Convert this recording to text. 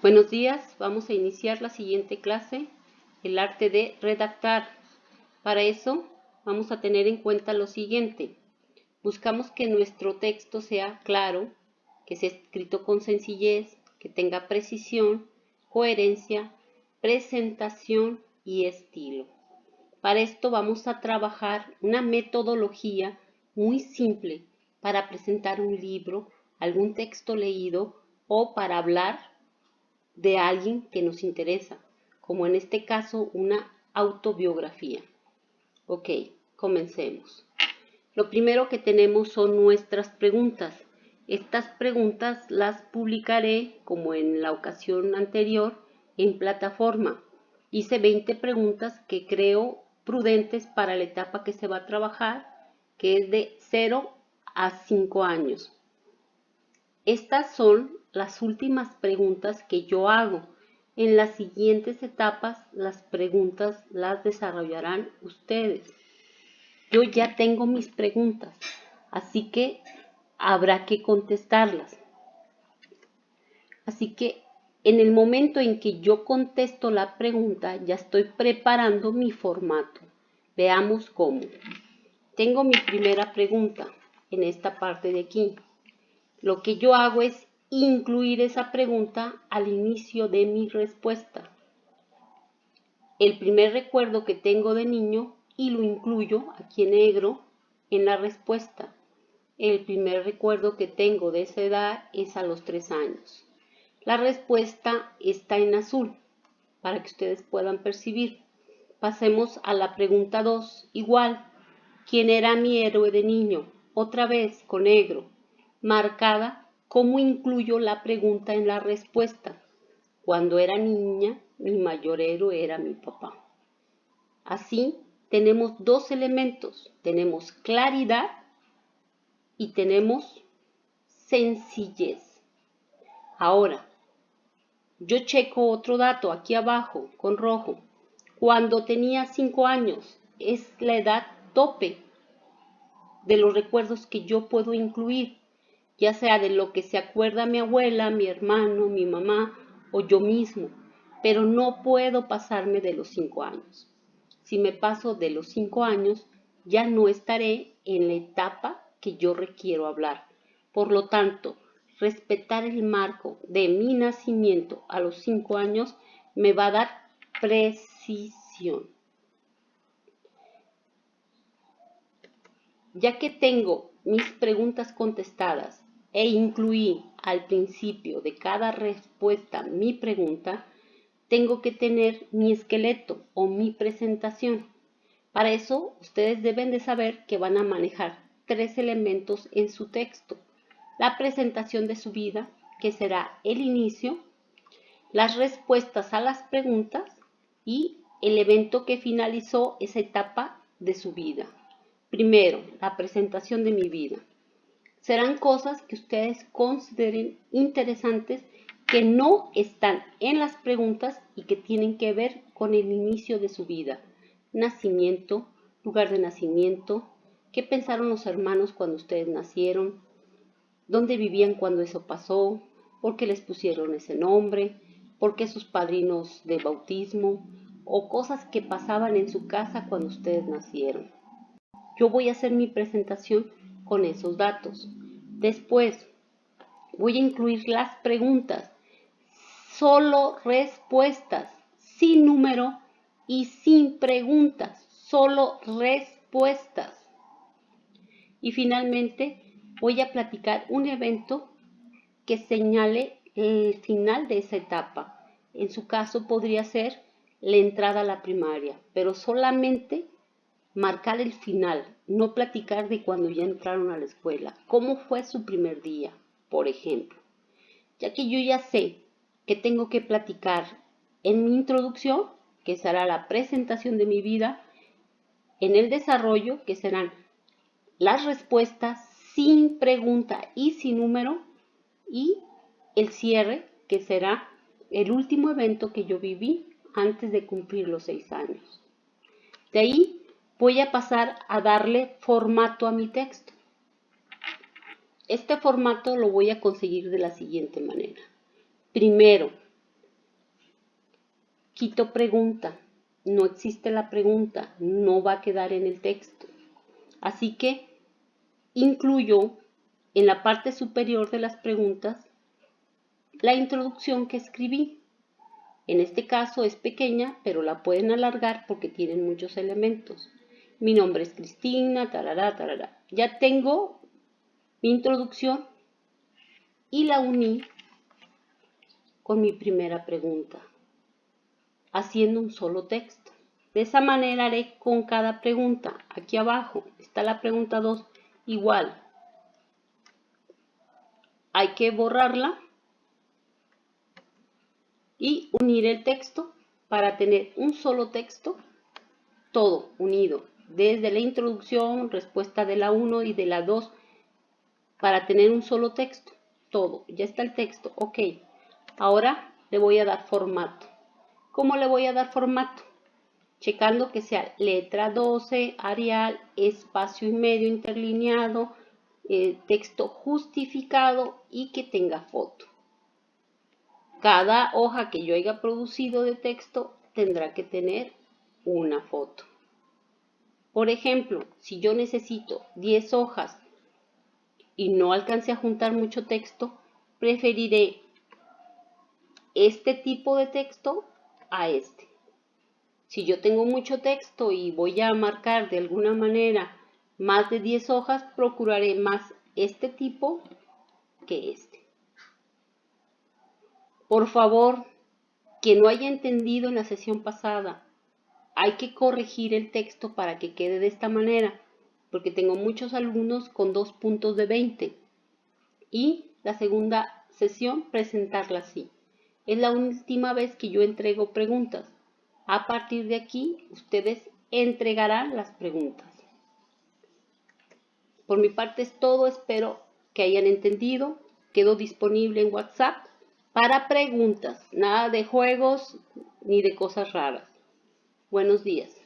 Buenos días, vamos a iniciar la siguiente clase, el arte de redactar. Para eso vamos a tener en cuenta lo siguiente. Buscamos que nuestro texto sea claro, que sea escrito con sencillez, que tenga precisión, coherencia, presentación y estilo. Para esto vamos a trabajar una metodología muy simple para presentar un libro, algún texto leído o para hablar de alguien que nos interesa, como en este caso una autobiografía. Ok, comencemos. Lo primero que tenemos son nuestras preguntas. Estas preguntas las publicaré, como en la ocasión anterior, en plataforma. Hice 20 preguntas que creo prudentes para la etapa que se va a trabajar, que es de 0 a 5 años. Estas son las últimas preguntas que yo hago. En las siguientes etapas, las preguntas las desarrollarán ustedes. Yo ya tengo mis preguntas, así que habrá que contestarlas. Así que en el momento en que yo contesto la pregunta, ya estoy preparando mi formato. Veamos cómo. Tengo mi primera pregunta en esta parte de aquí. Lo que yo hago es incluir esa pregunta al inicio de mi respuesta. El primer recuerdo que tengo de niño y lo incluyo aquí en negro en la respuesta. El primer recuerdo que tengo de esa edad es a los 3 años. La respuesta está en azul para que ustedes puedan percibir. Pasemos a la pregunta 2. Igual, ¿quién era mi héroe de niño? Otra vez con negro, marcada. ¿Cómo incluyo la pregunta en la respuesta? Cuando era niña, mi mayor héroe era mi papá. Así, tenemos dos elementos. Tenemos claridad y tenemos sencillez. Ahora, yo checo otro dato aquí abajo con rojo. Cuando tenía 5 años, es la edad tope de los recuerdos que yo puedo incluir, ya sea de lo que se acuerda mi abuela, mi hermano, mi mamá o yo mismo, pero no puedo pasarme de los 5 años. Si me paso de los 5 años, ya no estaré en la etapa que yo requiero hablar. Por lo tanto, respetar el marco de mi nacimiento a los 5 años me va a dar precisión. Ya que tengo mis preguntas contestadas e incluí al principio de cada respuesta mi pregunta, tengo que tener mi esqueleto o mi presentación. Para eso, ustedes deben de saber que van a manejar 3 elementos en su texto. La presentación de su vida, que será el inicio, las respuestas a las preguntas y el evento que finalizó esa etapa de su vida. Primero, la presentación de mi vida. Serán cosas que ustedes consideren interesantes que no están en las preguntas y que tienen que ver con el inicio de su vida. Nacimiento, lugar de nacimiento, qué pensaron los hermanos cuando ustedes nacieron, dónde vivían cuando eso pasó, por qué les pusieron ese nombre, por qué sus padrinos de bautismo o cosas que pasaban en su casa cuando ustedes nacieron. Yo voy a hacer mi presentación con esos datos. Después voy a incluir las preguntas, solo respuestas, sin número y sin preguntas, solo respuestas. Y finalmente voy a platicar un evento que señale el final de esa etapa. En su caso podría ser la entrada a la primaria, pero solamente marcar el final, no platicar de cuando ya entraron a la escuela, cómo fue su primer día, por ejemplo. Ya que yo ya sé que tengo que platicar en mi introducción, que será la presentación de mi vida, en el desarrollo, que serán las respuestas sin pregunta y sin número, y el cierre, que será el último evento que yo viví antes de cumplir los 6 años. De ahí voy a pasar a darle formato a mi texto. Este formato lo voy a conseguir de la siguiente manera. Primero, quito pregunta. No existe la pregunta, no va a quedar en el texto. Así que incluyo en la parte superior de las preguntas la introducción que escribí. En este caso es pequeña, pero la pueden alargar porque tienen muchos elementos. Mi nombre es Cristina, tarará, tarará. Ya tengo mi introducción y la uní con mi primera pregunta, haciendo un solo texto. De esa manera haré con cada pregunta. Aquí abajo está la pregunta 2, igual. Hay que borrarla y unir el texto para tener un solo texto, todo unido, desde la introducción, respuesta de la 1 y de la 2, para tener un solo texto, todo, ya está el texto, ok. Ahora le voy a dar formato. ¿Cómo le voy a dar formato? Checando que sea letra 12, Arial, espacio y medio interlineado, texto justificado y que tenga foto. Cada hoja que yo haya producido de texto tendrá que tener una foto. Por ejemplo, si yo necesito 10 hojas y no alcancé a juntar mucho texto, preferiré este tipo de texto a este. Si yo tengo mucho texto y voy a marcar de alguna manera más de 10 hojas, procuraré más este tipo que este. Por favor, quien no haya entendido en la sesión pasada, hay que corregir el texto para que quede de esta manera, porque tengo muchos alumnos con 2 puntos de 20 y la segunda sesión presentarla así. Es la última vez que yo entrego preguntas. A partir de aquí, ustedes entregarán las preguntas. Por mi parte es todo, espero que hayan entendido. Quedo disponible en WhatsApp para preguntas, nada de juegos ni de cosas raras. Buenos días.